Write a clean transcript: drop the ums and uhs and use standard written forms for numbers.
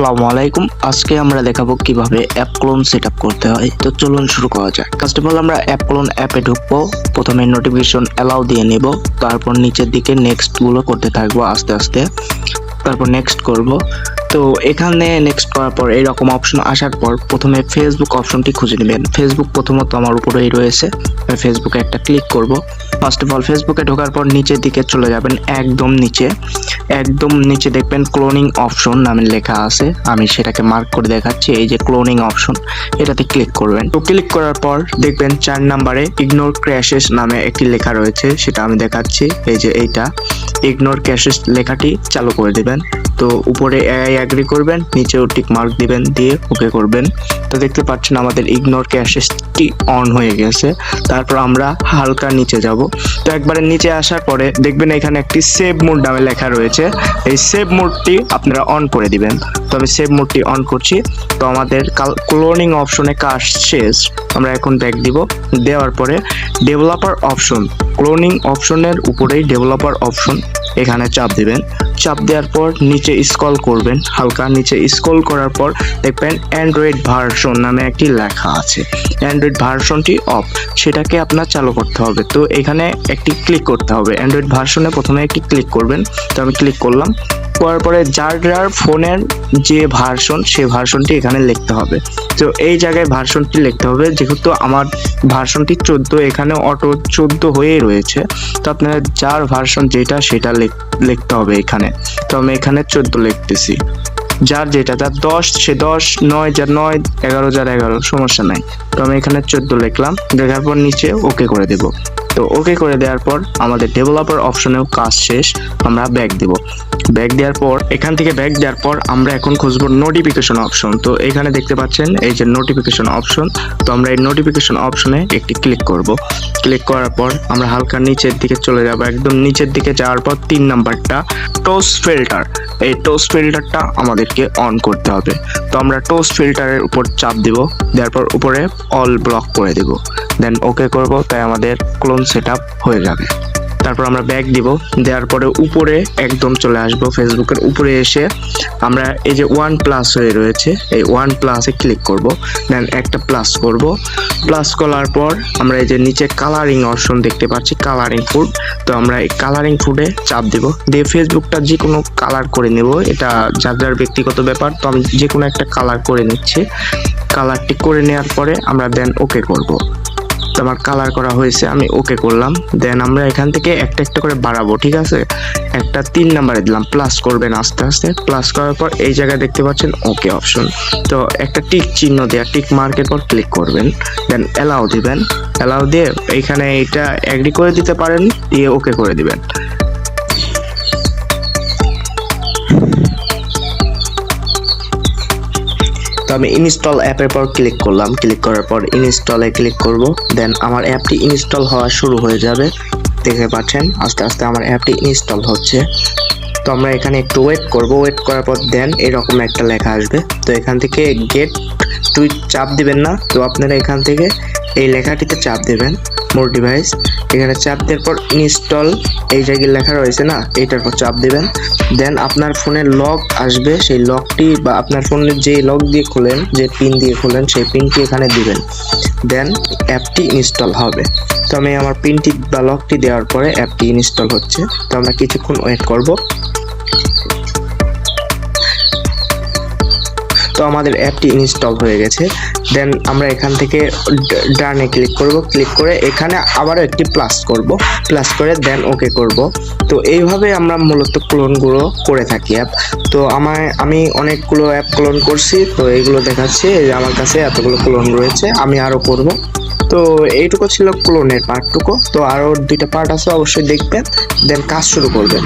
আসসালামু আলাইকুম। আজকে আমরা দেখাবো কিভাবে অ্যাপ ক্লোন সেটআপ করতে হয়। তো চলুন শুরু করা যাক। ফার্স্ট অফ অল আমরা অ্যাপ ক্লোন অ্যাপে ঢুকবো। প্রথমে নোটিফিকেশন অ্যালাউ দিয়ে নেব, তারপর নিচের দিকে নেক্সট গুলো করতে থাকবো আস্তে আস্তে, তারপর নেক্সট করব। তো এখানে নেক্সট করার পর এইরকম অপশন আসার পর প্রথমে ফেসবুক অপশনটি খুঁজে নেবেন। ফেসবুক প্রথমত আমার উপরেই রয়েছে, ফেসবুকে একটা ক্লিক করব। ফার্স্ট অফ অল ফেসবুকে ঢোকার পর নিচের দিকে চলে যাবেন, একদম নিচে দেখবেন ক্লোনিং অপশন নামে লেখা আছে। আমি সেটাকে মার্ক করে দেখাচ্ছি, এই যে ক্লোনিং অপশন, এটাতে ক্লিক করবেন। তো ক্লিক করার পর দেখবেন 4 নম্বরে ইগনোর ক্র্যাশেস নামে একটি লেখা রয়েছে, সেটা আমি দেখাচ্ছি। এই যে এইটা ইগনোর ক্র্যাশেস লেখাটি চালু করে দিবেন। তো উপরে এআই এগ্রি করবেন, নিচেও টিক মার্ক দিবেন, দিয়ে ওকে করবেন। তো দেখতে পাচ্ছেন আমাদের ইগনোর ক্র্যাশেসটি অন হয়ে গেছে। তারপর আমরা হালকা নিচে যাব। তো একবারে নিচে আসার পরে দেখবেন এখানে একটি সেভ মোড নামে লেখা রয়েছে, এই সেভ মোডটি আপনারা অন করে দিবেন। তো আমি সেভ মোডটি অন করছি। তো আমাদের ক্লোনিং অপশনে কাজ শেষ। আমরা এখন ব্যাক দিব। দেওয়ার পরে ডেভেলপার অপশন, ক্লোনিং অপশনের উপরেই ডেভেলপার অপশন, এখানে চাপ দিবেন। চাপ দেওয়ার পর নিচে স্ক্রল করবেন, হালকা নিচে স্ক্রল করার পর দেখবেন অ্যান্ড্রয়েড ভার্সন নামে একটি লেখা আছে। অ্যান্ড্রয়েড ভার্সনটি অফ, সেটাকে আপনার চালু করতে হবে। তো এখানে একটি ক্লিক করতে হবে, অ্যান্ড্রয়েড ভার্সনে প্রথমে একটি ক্লিক করবেন। তো আমি ক্লিক করলাম, করার পরে যার ফোনের যে ভার্সন, সেই ভার্সনটি এখানে লিখতে হবে। তো এই জায়গায় ভার্সনটি লিখতে হবে, যেহেতু আমার ভার্সনটি 14, এখানে অটো 14 হয়ে রয়েছে। তো আপনারা যার ভার্সন যেটা সেটা লিখতে হবে এখানে। তো আমি এখানে 14 লিখতেছি, যার যেটা, যার 10 সে 10, 9 যার 9, 11 যার 11, সমস্যা নাই। তো আমি এখানে 14 লিখলাম, লেখার পর নিচে ওকে করে দেব। তো ওকে করে দেওয়ার পর আমাদের ডেভেলপার অপশনেও কাজ শেষ। আমরা ব্যাক দেব। ব্যাক দেওয়ার পর এখান থেকে ব্যাক দেওয়ার পর আমরা এখন খুঁজবো নোটিফিকেশন অপশন। তো এখানে দেখতে পাচ্ছেন এই যে নোটিফিকেশন অপশন। তো আমরা এই নোটিফিকেশন অপশনে একটি ক্লিক করব। ক্লিক করার পর আমরা হালকা নিচের দিকে চলে যাব। একদম নিচের দিকে যাওয়ার পর 3 নাম্বারটা টোস ফিল্টার, এই টোস ফিল্টারটা আমাদেরকে অন করতে হবে। তো আমরা টোস ফিল্টারের উপর চাপ দিব, দেওয়ার পর উপরে অল ব্লক করে দেব, দেন ওকে করব। তাই আমাদের ক্লোন সেটআপ হয়ে যাবে। তারপর আমরা ব্যাক দিব। দেওয়ার পরে উপরে একদম চলে আসবো, ফেসবুকের উপরে এসে আমরা এই যে 1+ হয়ে রয়েছে, এই 1+-এ ক্লিক করব। দেন একটা প্লাস করব। প্লাস করার পর আমরা এই যে নিচে কালারিং অপশন দেখতে পাচ্ছি, কালারিং ফুড। তো আমরা এই কালারিং ফুডে চাপ দিব, দিয়ে ফেসবুকটা যে কোনো কালার করে নেব। এটা যার ব্যক্তিগত ব্যাপার। তো আমি যে কোনো একটা কালার করে নিচ্ছি। কালারটি করে নেওয়ার পরে আমরা দেন ওকে করব। আমার কালার করা হয়েছে, আমি ওকে করলাম। দেন আমরা এখান থেকে একটা একটা করে বাড়াবো, ঠিক আছে। একটা 3 নাম্বারে দিলাম, প্লাস করবেন আস্তে আস্তে। প্লাস করার পর এই জায়গায় দেখতে পাচ্ছেন ওকে অপশন। তো একটা টিক চিহ্ন দেওয়া, টিক মার্কের পর ক্লিক করবেন, দেন অ্যালাউ দিবেন। অ্যালাউ দিয়ে এইখানে এটা এগ্রি করে দিতে পারেন, দিয়ে ওকে করে দিবেন। তো আমি ইনস্টল অ্যাপের পর ক্লিক করলাম। ক্লিক করার পর ইনস্টলে ক্লিক করব। দেন আমার অ্যাপটি ইনস্টল হওয়া শুরু হয়ে যাবে। দেখতে পাচ্ছেন আস্তে আস্তে আমার অ্যাপটি ইনস্টল হচ্ছে। তো আমরা এখানে একটু ওয়েট করব। ওয়েট করার পর দেন এরকম একটা লেখা আসবে। তো এখান থেকে গেট টুইট চাপ দিবেন না, তো আপনারা এখান থেকে এই লেখাটিতে চাপ দেবেন, মোর ডিভাইস। এখানে চাপ দেওয়ার পর ইনস্টল, এই জায়গায় লেখা রয়েছে না, এইটার পর চাপ দিবেন। দেন আপনার ফোনের লক আসবে, সেই লকটি বা আপনার ফোনের যে লক দিয়ে খোলেন, যে পিন দিয়ে খোলেন, সেই পিনটি এখানে দিবেন। দেন অ্যাপটি ইনস্টল হবে। তো আমি আমার পিনটি বা লকটি দেওয়ার পরে অ্যাপটি ইনস্টল হচ্ছে। তো আমরা কিছুক্ষণ ওয়েট করব। তো আমাদের অ্যাপটি ইনস্টল হয়ে গেছে। দেন আমরা এখান থেকে ডানে ক্লিক করব। ক্লিক করে এখানে আবারও একটি প্লাস করব, প্লাস করে দেন ওকে করব। তো এইভাবে আমরা মূলত ক্লোনগুলো করে থাকি অ্যাপ। তো আমি অনেকগুলো অ্যাপ ক্লোন করছি, তো এইগুলো দেখাচ্ছি। আমার কাছে এতগুলো ক্লোন রয়েছে, আমি আরও করব। তো এইটুকু ছিল ক্লোনের পার্টটুকু। তো আরও 2টা পার্ট আছে, অবশ্যই দেখবেন, দেন কাজ শুরু করবেন।